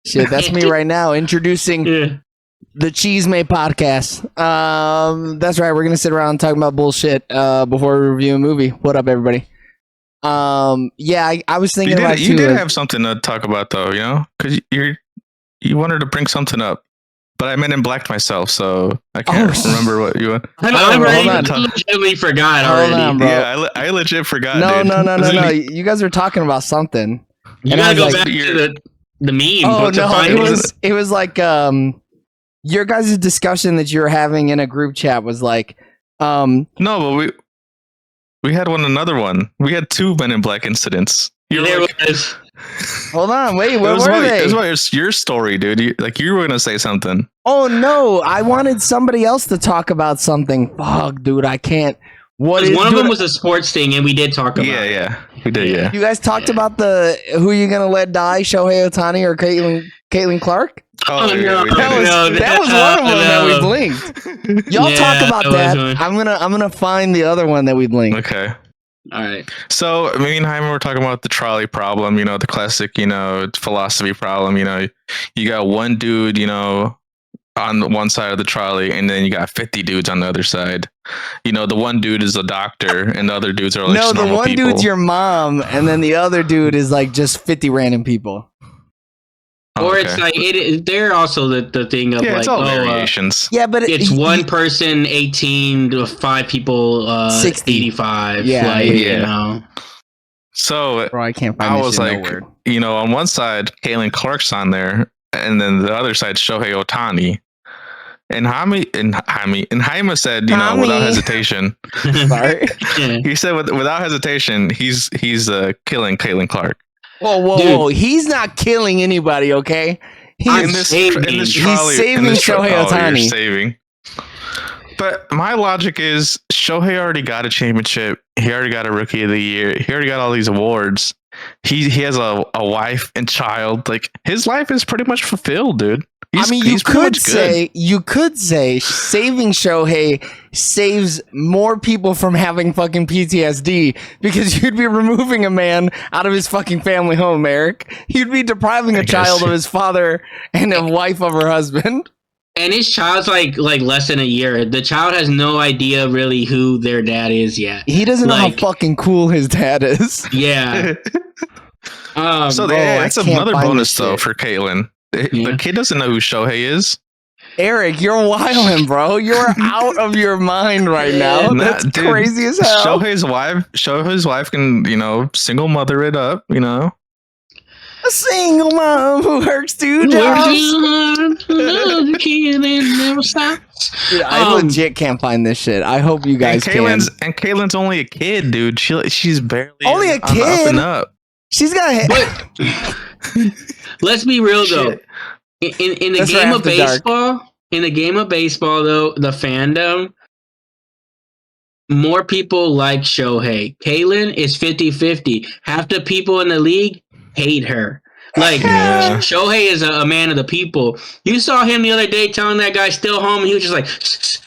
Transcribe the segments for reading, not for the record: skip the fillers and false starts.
Shit, that's me right now introducing the Cheese Mate podcast. That's right. We're gonna sit around and talk about bullshit before we review a movie. What up, everybody? I was thinking about you did have something to talk about though, you know, because you wanted to bring something up, but I Men in Blacked myself, so I can't remember what you want. I legitimately forgot already. Hold on, bro. Yeah, I legit forgot. No. You guys are talking about something. You gotta go back to the meme. Oh no, it was like your guys' discussion that you were having in a group chat was like no, but we had another one. We had 2 Men in Black incidents. Hold on, wait, what were they? It's your story, dude. You were gonna say something. Oh no, I wanted somebody else to talk about something. Fuck, dude, I can't. One of them was a sports thing, and we did talk about. Yeah, we did. Yeah, you guys talked about who you gonna let die, Shohei Ohtani or Caitlin Clark? Oh no, that was one of them that we blinked. Y'all talk about that. I'm gonna find the other one that we blinked. Okay. All right. So me and Jaime were talking about the trolley problem, you know, the classic, you know, philosophy problem. You know, you got one dude, you know, on one side of the trolley, and then you got 50 dudes on the other side. You know, the one dude is a doctor, and the other dudes are like no, the one people. Dude's your mom, and then the other dude is like just 50 random people. Or it's like they're also the thing of it's all variations. But it's one person 18 to 5 people 60. 85. You know. So bro, I can't find I was like, you know, on one side Caitlin Clark's on there, and then the other side Shohei Ohtani. And Jaime said, you know, without hesitation. Sorry. He said without hesitation, he's killing Caitlin Clark. Whoa! He's not killing anybody, okay? He's saving Shohei Ohtani. You're saving. But my logic is, Shohei already got a championship. He already got a Rookie of the Year. He already got all these awards. He has a wife and child. Like, his life is pretty much fulfilled, dude. You could say saving Shohei saves more people from having fucking PTSD because you'd be removing a man out of his fucking family home, Eric. You'd be depriving a child of his father and a wife of her husband. And his child's like less than a year. The child has no idea really who their dad is yet. He doesn't know how fucking cool his dad is. Yeah. That's another bonus though for Caitlin. The kid doesn't know who Shohei is. Eric, you're wilding, bro. You're out of your mind right now. That's crazy as hell. Shohei's wife can, you know, single mother it up, you know. A single mom who works 2 jobs. Dude, I legit can't find this shit. I hope you guys can. And Caitlin's only a kid, dude. She's barely only a kid. Up and up. She's got. Let's be real though. In the game of baseball, though, the fandom, more people like Shohei. Caitlin is 50-50. Half the people in the league hate her. Like, Shohei is a man of the people. You saw him the other day telling that guy still home, and he was just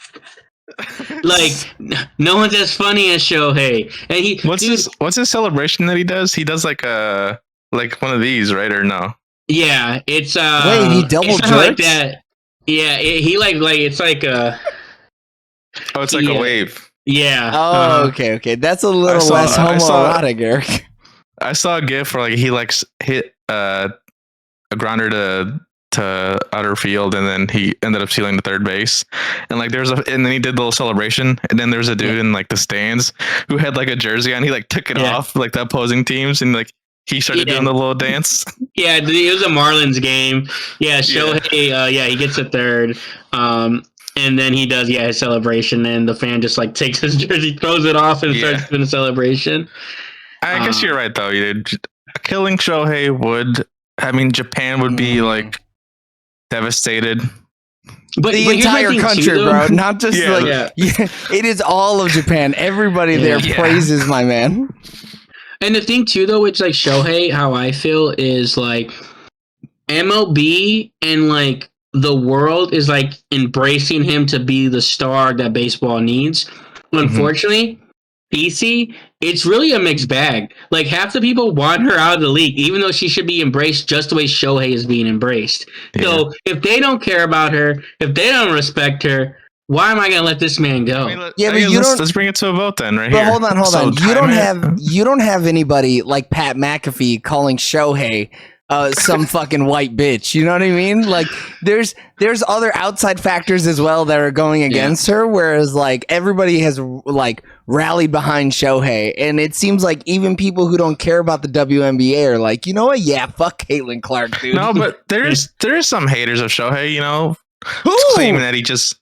like, no one's as funny as Shohei. And what's his celebration that he does? He does like one of these, right? Or no? Yeah, it's wait, he double jerks? Like that. Yeah, he like it's like a. Oh, it's like a wave. Yeah. Oh, okay. That's a little less homoerotic, Eric. I saw a gif where like he hit a grounder to outer field, and then he ended up stealing the third base, and like and then he did the little celebration, and then there's a dude in like the stands who had like a jersey on. He like took it off like the opposing teams, and like he started doing the little dance. Yeah, it was a Marlins game. Yeah, Shohei, he gets a third. And then he does, his celebration, and the fan just like takes his jersey, throws it off, and starts doing a celebration. I guess you're right though. Killing Shohei Japan would be like devastated. But the entire country, too, bro. Not just it is all of Japan. Everybody there praises my man. And the thing too, though, which like Shohei, how I feel is like MLB and like the world is like embracing him to be the star that baseball needs. Unfortunately, PC, it's really a mixed bag. Like half the people want her out of the league, even though she should be embraced just the way Shohei is being embraced. Yeah. So if they don't care about her, if they don't respect her, why am I gonna let this man go? But let's bring it to a vote then, right here. Hold on. You don't have anybody like Pat McAfee calling Shohei some fucking white bitch. You know what I mean? Like there's other outside factors as well that are going against her, whereas like everybody has like rallied behind Shohei, and it seems like even people who don't care about the WNBA are like, you know what? Yeah, fuck Caitlin Clark, dude. No, but there's some haters of Shohei, you know, claiming that he just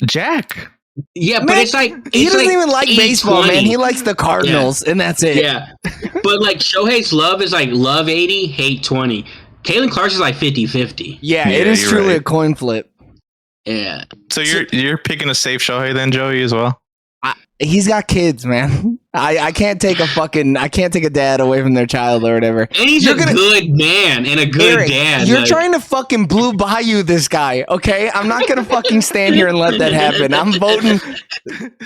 Jack. Yeah, man, but it's like he doesn't even like baseball, man. He likes the Cardinals, and that's it. Yeah, but like Shohei's love is like love 80, hate 20. Caitlin Clark's is like 50-50. Yeah, it is truly a coin flip. Yeah. So you're picking a safe Shohei then, Joey, as well? He's got kids, man. I can't take a dad away from their child or whatever. And he's a good man and a good Eric, dad. You're trying to fucking Blue Bayou this guy, okay? I'm not gonna fucking stand here and let that happen. I'm voting.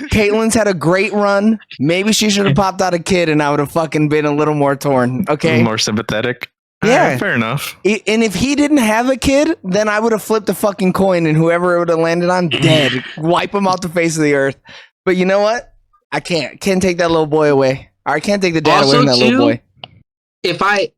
Caitlin's had a great run. Maybe she should have popped out a kid, and I would have fucking been a little more torn. Okay, more sympathetic. Yeah, fair enough. And if he didn't have a kid, then I would have flipped a fucking coin, and whoever it would have landed on, dead. Wipe him off the face of the earth. But you know what? I can't take that little boy away. Or I can't take the dad away from that little boy. If I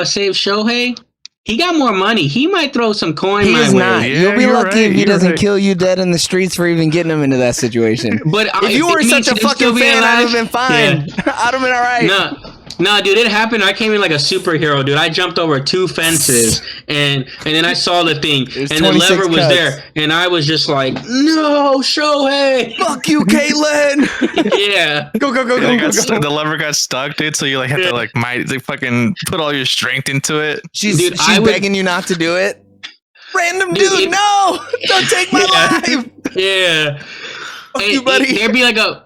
save Shohei, he got more money. He might throw some coin my way. He is not. Yeah, you'll be lucky if he doesn't kill you dead in the streets for even getting him into that situation. But if you were such a fucking fan, I'd have been fine. Yeah. I'd have been all right. No, dude, it happened. I came in like a superhero, dude. I jumped over 2 fences, and then I saw the thing, and the lever was there, and I was just like, "No, Shohei, fuck you, Caitlin." Yeah, go. The lever got stuck, dude. So you like have to like fucking put all your strength into it. She's begging you not to do it. Random dude, no, don't take my life. Yeah. You, buddy. There'd be like a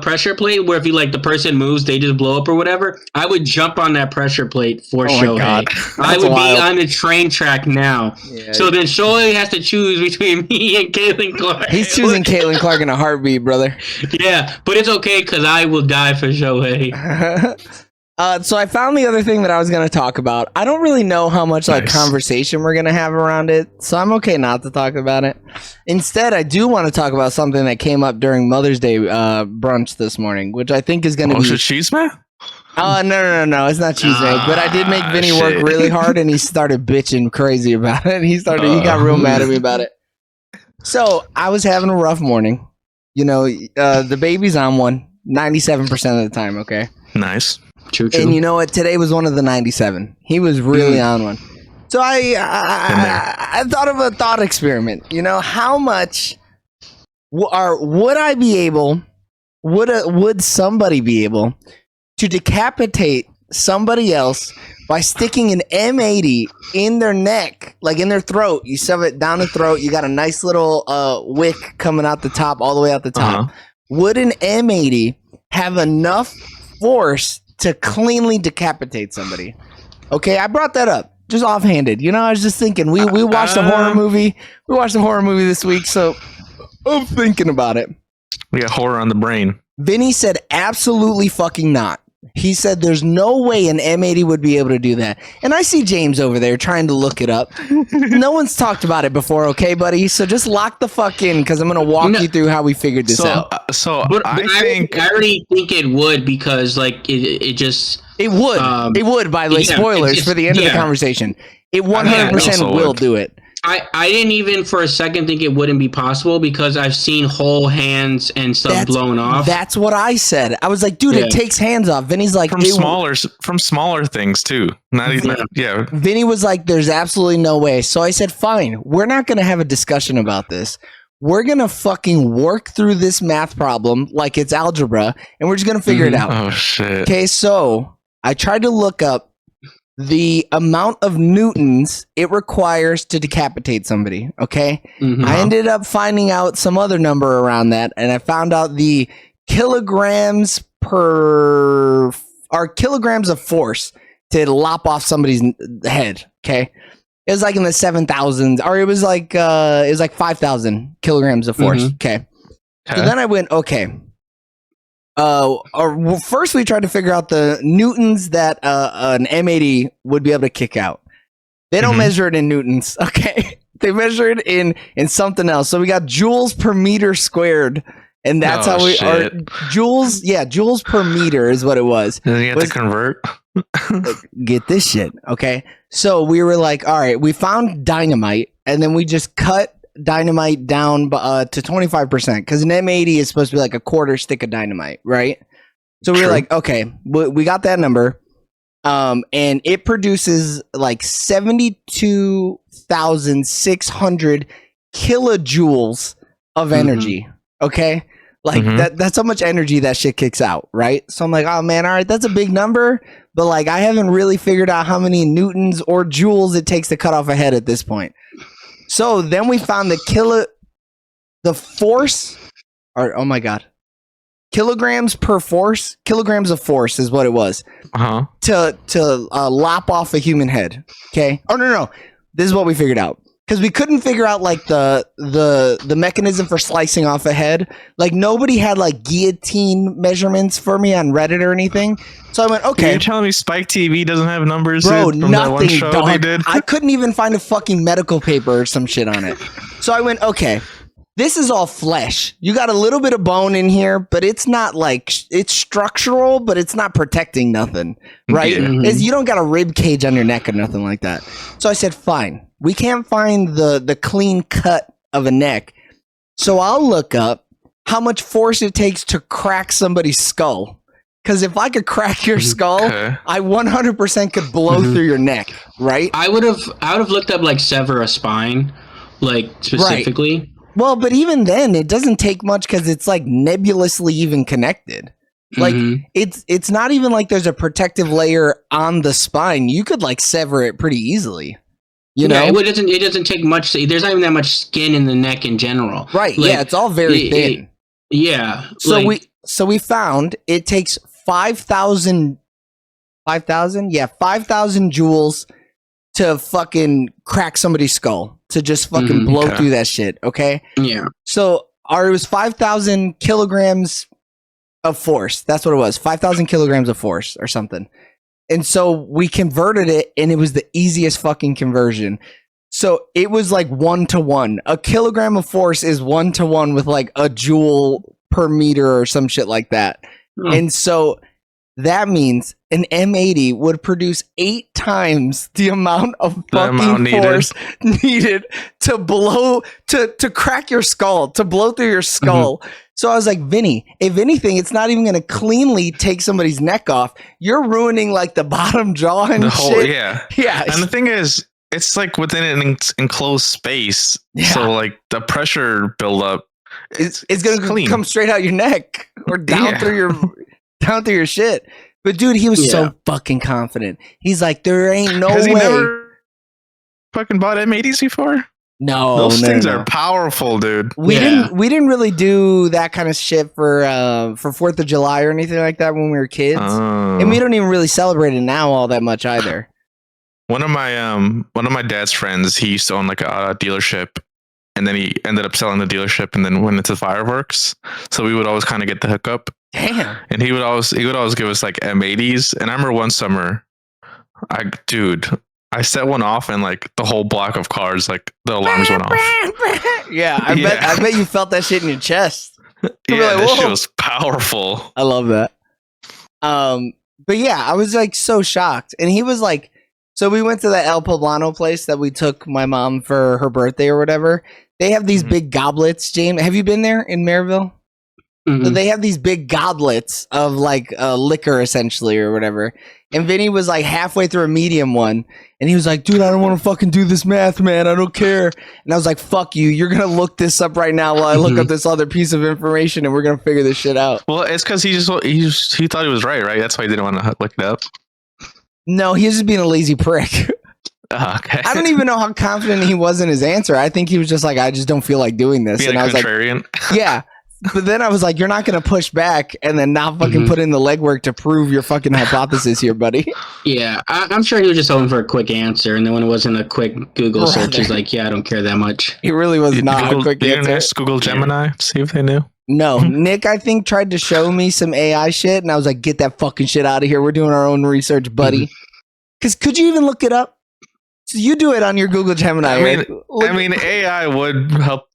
pressure plate where if you like the person moves, they just blow up or whatever. I would jump on that pressure plate for Shohei. I would be on the train track now. Yeah, so then Shohei has to choose between me and Caitlin Clark. He's choosing Caitlin Clark in a heartbeat, brother. Yeah, but it's okay because I will die for Shohei. So I found the other thing that I was going to talk about. I don't really know how much like conversation we're going to have around it, so I'm okay not to talk about it. Instead, I do want to talk about something that came up during Mother's Day brunch this morning, which I think is going to be... Oh, cheese man? No, it's not cheese man. But I did make Vinny work really hard, and he started bitching crazy about it. He got real mad at me about it. So I was having a rough morning. You know, the baby's on one 97% of the time, okay? Nice. True. And you know what? Today was one of the 97. He was really on one. So I thought of a thought experiment. You know, how much would I be able? Would somebody be able to decapitate somebody else by sticking an M80 in their neck, like in their throat? You shove it down the throat. You got a nice little wick coming out the top, all the way out the top. Would an M80 have enough force to cleanly decapitate somebody? Okay, I brought that up just offhanded. You know, I was just thinking. We watched a horror movie. We watched a horror movie this week, so I'm thinking about it. We got horror on the brain. Vinny said absolutely fucking not. He said there's no way an M80 would be able to do that. And I see James over there trying to look it up. No one's talked about it before, okay, buddy? So just lock the fuck in, because I'm going to walk you through how we figured this out. But I already think it would, because like it just... It would. It would, by the way. Spoilers for the end of the conversation. It 100% will do it. I didn't even for a second think it wouldn't be possible, because I've seen whole hands and stuff blown off. That's what I said. I was like, dude, it takes hands off. Vinny's like, from smaller things too. Not even Vinny was like, there's absolutely no way. So I said, fine, we're not gonna have a discussion about this. We're gonna fucking work through this math problem like it's algebra, and we're just gonna figure it out. Oh shit. Okay, so I tried to look up the amount of newtons it requires to decapitate somebody, okay? I ended up finding out some other number around that, and I found out the kilograms of force to lop off somebody's head, okay? It was like in the 7,000s, or it was like 5,000 kilograms of force, okay? So then I went, okay, First we tried to figure out the newtons that an M80 would be able to kick out. They don't measure it in newtons, okay? They measure it in something else. So we got joules per meter squared, and that's how we are. Joules, yeah, joules per meter is what it was. Then you have to convert. Get this shit, okay? So we were like, all right, we found dynamite, and then we just cut dynamite down to 25% because an M80 is supposed to be like a quarter stick of dynamite, right? So we were like, okay, we got that number. And it produces like 72,600 kilojoules of energy. Okay. Like that's how much energy that shit kicks out. Right. So I'm like, oh man, all right, that's a big number, but like, I haven't really figured out how many newtons or joules it takes to cut off a head at this point. So then we found the force, or oh my God. Kilograms of force is what it was to lop off a human head. Okay. Oh no. This is what we figured out because we couldn't figure out like the mechanism for slicing off a head. Like nobody had like guillotine measurements for me on Reddit or anything. So I went, okay. You're telling me Spike TV doesn't have numbers? Bro, from nothing, that one show dog. they did? I couldn't even find a fucking medical paper or some shit on it. So I went, okay. This is all flesh. You got a little bit of bone in here, but it's not like it's structural, but it's not protecting nothing, right? Yeah. You don't got a rib cage on your neck or nothing like that. So I said, fine. We can't find the clean cut of a neck. So I'll look up how much force it takes to crack somebody's skull. Because if I could crack your skull, I 100% could blow through your neck, right? I would have looked up like sever a spine, like specifically. Right. Well, but even then, it doesn't take much because it's like nebulously even connected. Like it's not even like there's a protective layer on the spine. You could like sever it pretty easily. You know, it doesn't take much. There's not even that much skin in the neck in general. Right? Like, yeah, it's all very thin. So we found it takes 5,000 joules to fucking crack somebody's skull, to just fucking blow through that shit, okay? Yeah. So it was 5,000 kilograms of force. That's what it was. 5,000 kilograms of force or something. And so we converted it, and it was the easiest fucking conversion. So it was like 1-to-1. A kilogram of force is 1-to-1 with like a joule per meter or some shit like that. And so that means an M80 would produce 8 times the amount of fucking force needed to blow, to crack your skull, to blow through your skull. So I was like, Vinny, if anything, it's not even going to cleanly take somebody's neck off. You're ruining like the bottom jaw and shit. Yeah. Yeah. And the thing is, it's like within an enclosed space. Yeah. So like the pressure buildup, it's going to come straight out your neck or down through your shit. But dude, he was so fucking confident. He's like, there ain't no way. Has he never fucking bought M80s before? No, those things are powerful, dude. We didn't really do that kind of shit for 4th of July or anything like that when we were kids, and we don't even really celebrate it now all that much either. One of my dad's friends, he used to own like a dealership, and then he ended up selling the dealership, and then went into fireworks. So we would always kind of get the hookup. Damn. And he would always give us like M80s. And I remember one summer, I set one off, and like the whole block of cars, like the alarms went off. Yeah, I bet you felt that shit in your chest. Yeah, like, that shit was powerful. I love that. But yeah, I was like so shocked, and he was like, so we went to that El Poblano place that we took my mom for her birthday or whatever. They have these big goblets. James, have you been there in Maryville? So they have these big goblets of like liquor essentially or whatever. And Vinny was like halfway through a medium one, and he was like, dude, I don't want to fucking do this math, man. I don't care. And I was like, fuck you. You're going to look this up right now while I look up this other piece of information, and we're going to figure this shit out. Well, it's because he thought he was right? That's why he didn't want to look it up. No, he was just being a lazy prick. Okay. I don't even know how confident he was in his answer. I think he was just like, I just don't feel like doing this. Being and I was contrarian. Like, yeah. But then I was like, you're not going to push back and then not fucking put in the legwork to prove your fucking hypothesis here, buddy. Yeah, I'm sure he was just hoping for a quick answer. And then when it wasn't a quick Google search, he's like, yeah, I don't care that much. He really was not a quick answer. Google Gemini, see if they knew. No, Nick, I think, tried to show me some AI shit, and I was like, get that fucking shit out of here. We're doing our own research, buddy. Because could you even look it up? So you do it on your Google Gemini. I mean, AI would help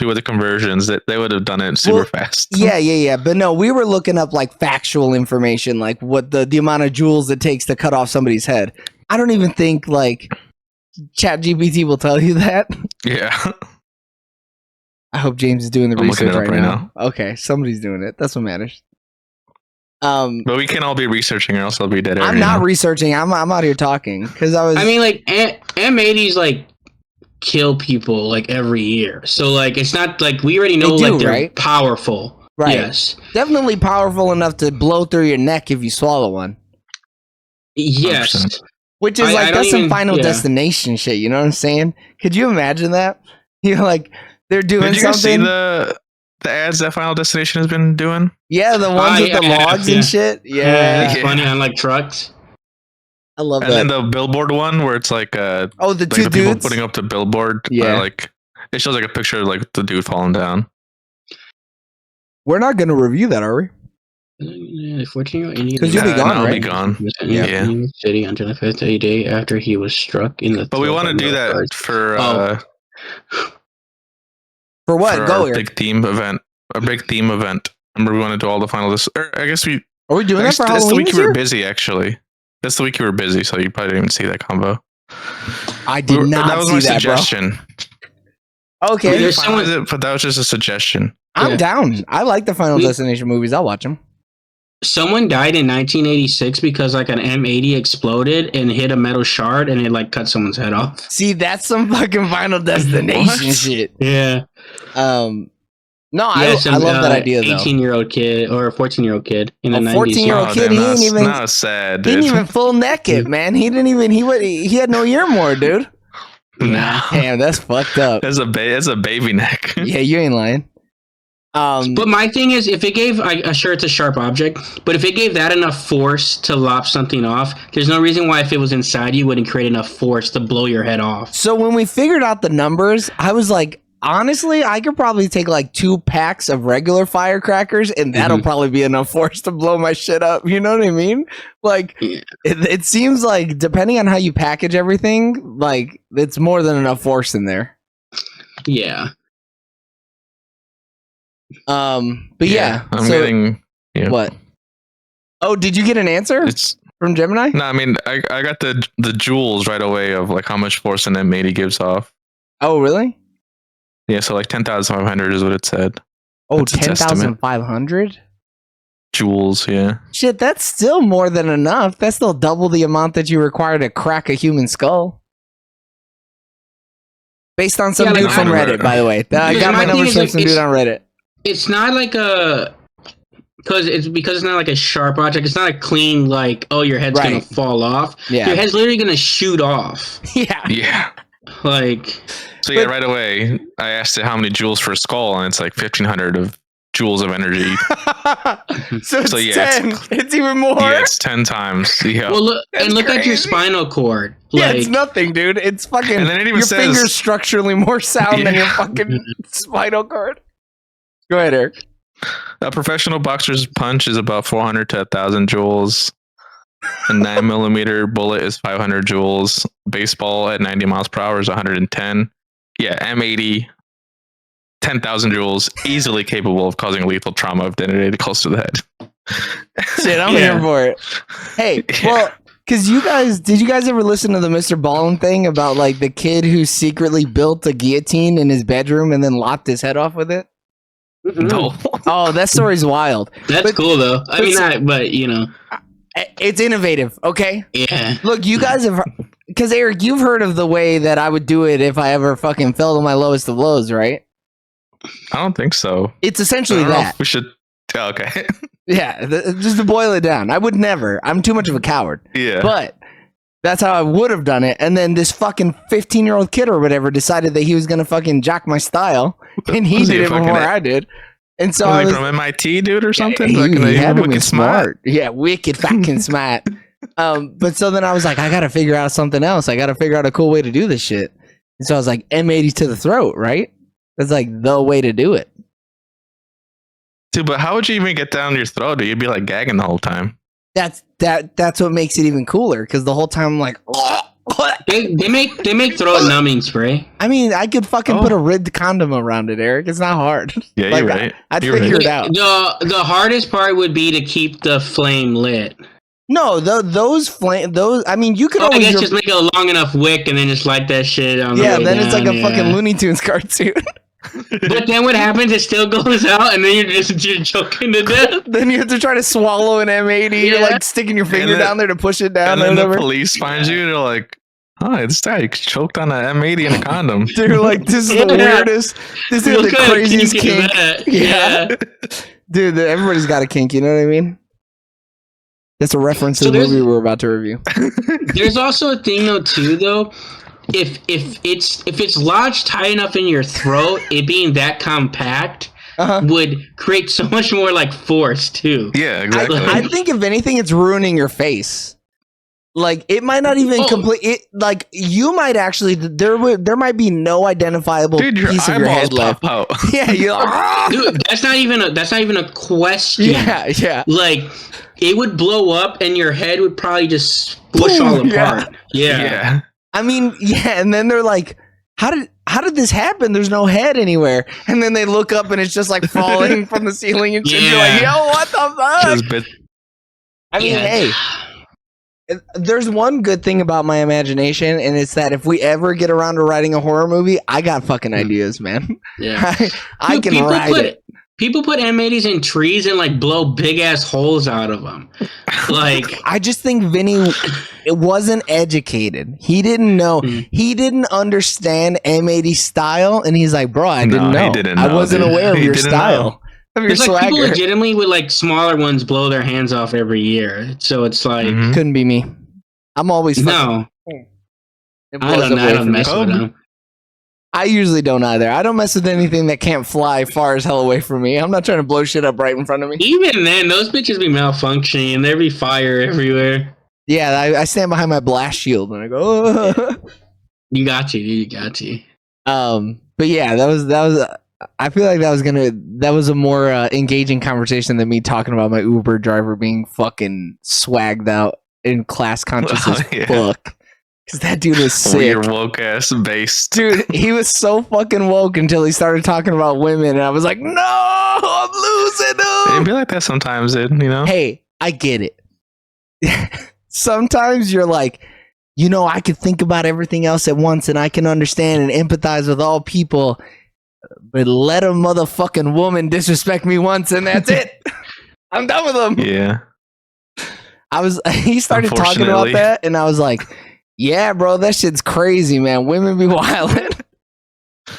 you with the conversions. That they would have done it super fast. Yeah. But no, we were looking up like factual information, like what the amount of joules it takes to cut off somebody's head. I don't even think like ChatGPT will tell you that. Yeah. I hope James is doing the I'm research looking it up right right now. Okay, somebody's doing it. That's what matters. But we can all be researching, or else I'll be dead. I'm not researching. I'm out here talking because I mean, like M80s like kill people like every year, so like it's not like we already know like they're right? powerful. Right. Yes. Definitely powerful enough to blow through your neck if you swallow one. Yes. 100%. Which is like that's some Final Destination shit. You know what I'm saying? Could you imagine that? You're like they're doing Did you something. See the ads that Final Destination has been doing? Yeah, the ones with the logs and shit. Yeah. It's funny on like trucks. I love that. And then the billboard one where it's like the like two the dudes people putting up the billboard. Yeah. Like it shows like a picture of like the dude falling down. We're not going to review that, are we? The 14-year-old Indian. Because you'll be gone, I'll right? be gone. Yeah. City until the 5th day after he was struck in the. But we want to do that for what? For our big theme event. A big theme event. Remember, we want to do all the finalists. I guess we. Are we doing that for Halloween? That's the week you year? were busy, actually. That's the week you were busy, so you probably didn't even see that combo. I did not. That was see my that, suggestion. Bro. Okay, but that was just a suggestion. I'm down. I like the Final Destination movies. I'll watch them. Someone died in 1986 because like an M80 exploded and hit a metal shard and it like cut someone's head off. See, that's some fucking Final Destination shit. Yeah. No, I love that idea though. 18-year-old kid or a 14-year-old kid in the 90s. 14-year-old kid. He didn't even. Not sad. Dude. He didn't even full neck it, man. He didn't even. He had no ear more, dude. No. Damn, that's fucked up. That's a baby neck. Yeah, you ain't lying. But my thing is, if it gave, sure it's a sharp object, but if it gave that enough force to lop something off, there's no reason why if it was inside you wouldn't create enough force to blow your head off. So when we figured out the numbers, I was like, honestly, I could probably take like 2 packs of regular firecrackers and that'll probably be enough force to blow my shit up. You know what I mean? Like, it seems like depending on how you package everything, like it's more than enough force in there. Yeah. But yeah, I'm getting. Yeah. What? Oh, did you get an answer from Gemini? No, I mean I got the joules right away of like how much force an M80 gives off. Oh, really? Yeah, so like 10,500 is what it said. Oh, 10,500 joules. Yeah. Shit, that's still more than enough. That's still double the amount that you require to crack a human skull. Based on some dude from Reddit, by the way. I got my numbers from some dude on Reddit. It's not like because it's not like a sharp object. It's not a clean like, oh, your head's gonna fall off. Yeah. Your head's literally gonna shoot off. Yeah. Like. So yeah, right away I asked it how many joules for a skull, and it's like 1,500 of joules of energy. so it's 10. It's even more. Yeah, it's 10 times. Yeah. Well, look at your spinal cord. Yeah, it's nothing, dude. It's fucking. And then it even says, your finger's structurally more sound than your fucking spinal cord. Go ahead, Eric. A professional boxer's punch is about 400 to 1,000 joules. A 9mm bullet is 500 joules. Baseball at 90 miles per hour is 110. Yeah, M80, 10,000 joules, easily capable of causing lethal trauma if detonated close to the head. Shit, I'm here for it. Hey, well, because did you guys ever listen to the Mr. Ballin thing about like the kid who secretly built a guillotine in his bedroom and then lopped his head off with it? No. Oh, that story's wild. That's cool though. I mean, but you know, it's innovative. Okay. Yeah. Look, you guys have, because Eric, you've heard of the way that I would do it if I ever fucking fell to my lowest of lows, right? I don't think so. It's essentially that. We should. Okay. Yeah, just to boil it down, I would never. I'm too much of a coward. Yeah. But that's how I would have done it. And then this fucking 15-year-old kid or whatever decided that he was gonna fucking jock my style, and he did it before I did. And so I was from MIT, dude, or something. He had to be smart. Yeah, wicked fucking smart. But so then I was like, I gotta figure out something else. I gotta figure out a cool way to do this shit. And so I was like, M80 to the throat, right? That's like the way to do it. Dude, but how would you even get down your throat? Dude? You'd be like gagging the whole time. That's what makes it even cooler because the whole time I'm like, They make throat numbing spray. I mean, I could fucking put a ribbed condom around it, Eric. It's not hard. Yeah, like, you're right. I'd You're figure right. it out. The hardest part would be to keep the flame lit. No, those flame, those. I mean, you could I always guess just make a long enough wick and then just light that shit on. yeah. The way Then it's down, like a fucking Looney Tunes cartoon. But then what happens? It still goes out, and then you're choking to death. Then you have to try to swallow an M80. You're like sticking your finger then- down there to push it down. And then or the whatever. police finds you. They're like, "Oh, this guy choked on an M80 and a condom." They're like, this is the weirdest. This is What the kind of craziest kink is kink. that? Yeah. Dude, everybody's got a kink. You know what I mean? That's a reference to So the there's- movie we're about to review. There's also a thing though. If it's lodged tight enough in your throat, it being that compact would create so much more like force too. Yeah, exactly. I think if anything, it's ruining your face. Like it might not even complete it. Like you might actually there might be no identifiable Dude, your piece of your head eyeballs left. pop out. Yeah, you're like, Dude, that's not even a question. yeah. Like it would blow up and your head would probably just squish all Boom, yeah. apart. Yeah. I mean, yeah, and then they're like, how did this happen? There's no head anywhere. And then they look up and it's just like falling from the ceiling and shit. You're like, yo, what the fuck? Just bit- I mean, hey, there's one good thing about my imagination, and it's that if we ever get around to writing a horror movie, I got fucking ideas, man. Yeah. I can write it. People put M80s in trees and like blow big ass holes out of them. Like I just think Vinny wasn't educated. He didn't know. He didn't understand M80 style, and he's like, "Bro, I didn't know. He didn't I know, wasn't dude. aware of He your didn't style, know. of your it's like people swagger." legitimately with like smaller ones blow their hands off every year. So it's like Mhm. Couldn't be me. I'm always fucking, no. it I blows don't away from me. mess with them. I usually don't either. I don't mess with anything that can't fly far as hell away from me. I'm not trying to blow shit up right in front of me. Even then, those bitches be malfunctioning and there be fire everywhere. Yeah, I stand behind my blast shield and I go. "Oh." You got you. But yeah, that was. I feel like that was a more engaging conversation than me talking about my Uber driver being fucking swagged out in class conscious as Yeah. fuck. Because that dude was sick. Weird woke ass based. Dude, he was so fucking woke until he started talking about women, and I was like, no, I'm losing It'd him. be like that sometimes, dude. You know. Hey, I get it. Sometimes you're like, you know, I could think about everything else at once, and I can understand and empathize with all people, but let a motherfucking woman disrespect me once, and that's it. I'm done with him. Yeah. He started talking about Unfortunately. that, and I was like, yeah, bro, that shit's crazy, man. Women be wildin'.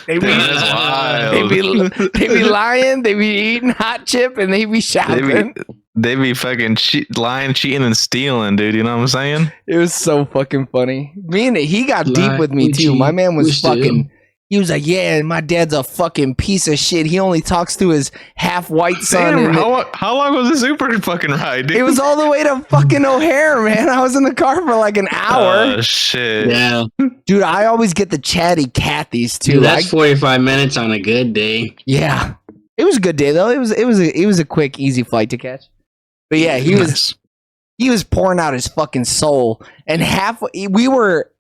They be, That's wild. they be lying, they be eating hot chip, and they be shopping. They be fucking lying, cheating, and stealing, dude. You know what I'm saying? It was so fucking funny. He got deep Lie, with me we too. cheat, My man we was steal. fucking. He was like, "Yeah, my dad's a fucking piece of shit. He only talks to his half white son." Damn, and how long was this Uber fucking ride, dude? it was all the way to fucking O'Hare, man. I was in the car for like an hour. Oh shit! Yeah. Dude, I always get the chatty Cathy's too. Dude, that's 45 minutes on a good day. Yeah, it was a good day though. It was a quick, easy flight to catch. But yeah, he was pouring out his fucking soul, and we were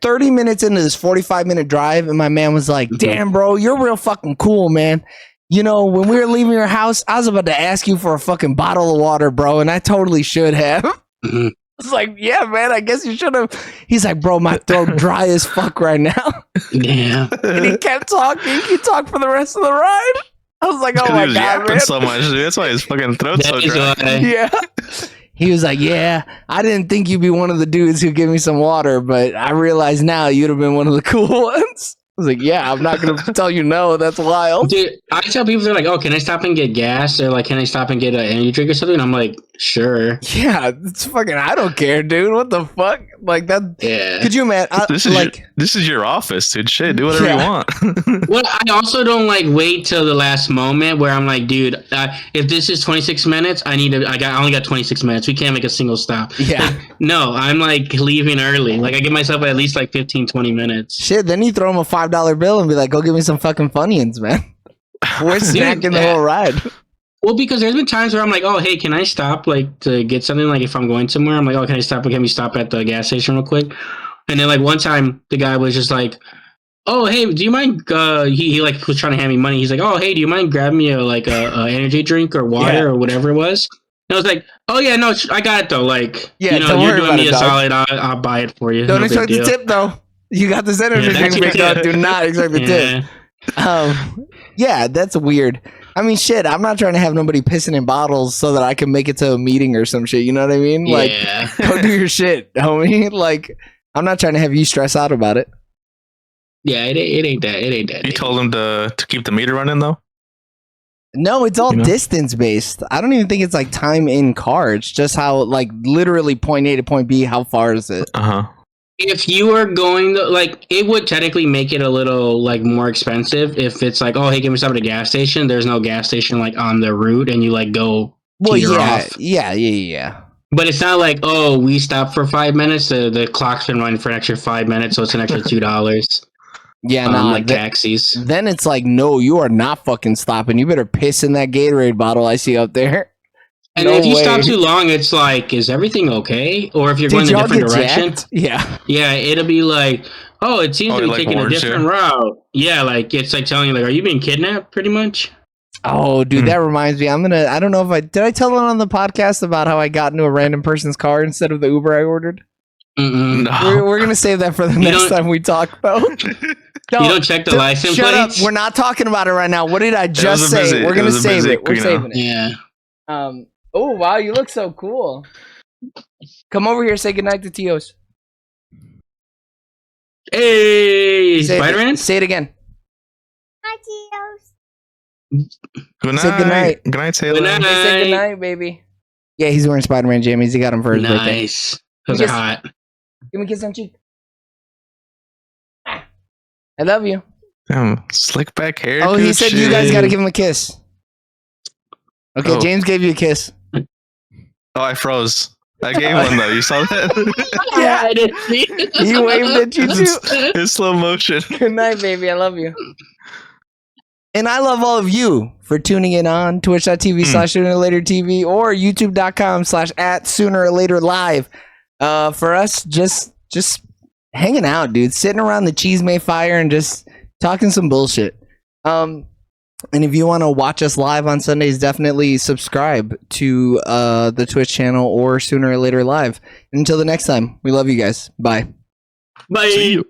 30 minutes into this 45-minute drive, and my man was like, "Damn, bro, you're real fucking cool, man. You know, when we were leaving your house, I was about to ask you for a fucking bottle of water, bro, and I totally should have." Mhm. I was like, "Yeah, man, I guess you should have." He's like, "Bro, my throat dry as fuck right now." Yeah. And he kept talking. He talked for the rest of the ride. I was like, "Oh my he was god, yapping man!" so much, dude. That's why his fucking throat's so That is dry. why. Yeah. He was like, "Yeah, I didn't think you'd be one of the dudes who give me some water, but I realize now you'd have been one of the cool ones." I was like, "Yeah, I'm not gonna tell you no. That's wild." Dude, I tell people, they're like, "Oh, can I stop and get gas?" They're like, "Can I stop and get an energy drink or something?" And I'm like, "Sure." Yeah, it's fucking. I don't care, dude. What the fuck? Like that. Yeah. Could you imagine? This is your office, dude. Shit, do whatever Yeah. you want. Well, I also don't like wait till the last moment where I'm like, dude, if this is 26 minutes, I only got 26 minutes. We can't make a single stop. Yeah. No, I'm like leaving early. Like I give myself at least like 15, 20 minutes. Shit. Then you throw him a $5 bill and be like, "Go get me some fucking Funyuns, man." We're snacking the whole ride. Well, because there's been times where I'm like, oh, hey, can I stop like to get something? Like if I'm going somewhere, I'm like, oh, can I stop? Can we stop at the gas station real quick? And then like one time, the guy was just like, oh, hey, do you mind? He like was trying to hand me money. He's like, oh, hey, do you mind grabbing me a energy drink or water or whatever it was? And I was like, oh yeah, no, I got it though. Like, Yeah, you're don't worry doing about me it, a dog. solid. I'll buy it for you. Don't No big expect the deal. tip though. You got this energy Yeah, drink that's picked your up. Do not expect the tip. Yeah, that's weird. I mean, shit, I'm not trying to have nobody pissing in bottles so that I can make it to a meeting or some shit. You know what I mean? Like, Yeah. go do your shit, homie. Like, I'm not trying to have you stress out about it. Yeah, it ain't that. It ain't that. You told him to keep the meter running though. No, it's all You know? distance based. I don't even think it's like time in car. It's just how, like, literally point A to point B. How far is it? If you were going to, like, it would technically make it a little like more expensive if it's like, oh, hey, can we stop at a gas station? There's no gas station like on the route, and you like go Well, teeter yeah, off. yeah. But it's not like, oh, we stopped for 5 minutes. The clock's been running for an extra 5 minutes, so it's an extra $2. Yeah, nah, like taxis. Then it's like, no, you are not fucking stopping. You better piss in that Gatorade bottle I see up there. And No if you way. stop too long, it's like, is everything okay? Or if you're going Did a y'all different get direction, jacked? Yeah. yeah, it'll be like, oh, it seems Oh, to it, be like, taking a warns you. different route. Yeah, like it's like telling you, like, are you being kidnapped? Pretty much. Oh, dude, that reminds me. I don't know if did I tell on the podcast about how I got into a random person's car instead of the Uber I ordered? Mm-mm. No. We're gonna save that for the next time we talk, though. You don't check the license shut plates? up. We're not talking about it right now. What did I was just a say? visit. We're It gonna was a save visit, it. We're you know. saving it. Yeah. Oh wow, you look so cool. Come over here. Say goodnight to Tios. Hey, Say Spider-Man? Say it again. Hi, Tios. Good night. Say goodnight. Good night, Taylor. Good night. Say goodnight, baby. Yeah, he's wearing Spider-Man jammies. He got them for his birthday. Nice. Those are Yes. hot. Give me a kiss on cheek. I love you. Damn, slick back hair. Oh, he good said you guys shit. got to give him a kiss. Okay, Oh. James gave you a kiss. Oh, I froze. I gave one though. You saw that? Yeah, I did see. He waved at you too. In slow motion. Good night, baby. I love you. And I love all of you for tuning in on twitch.tv/soonerorlatertv or youtube.com/@soonerorlaterlive. For us, just hanging out, dude. Sitting around the cheese may fire and just talking some bullshit. And if you want to watch us live on Sundays, definitely subscribe to the Twitch channel or Sooner or Later Live. And until the next time, we love you guys. Bye. Bye. See you.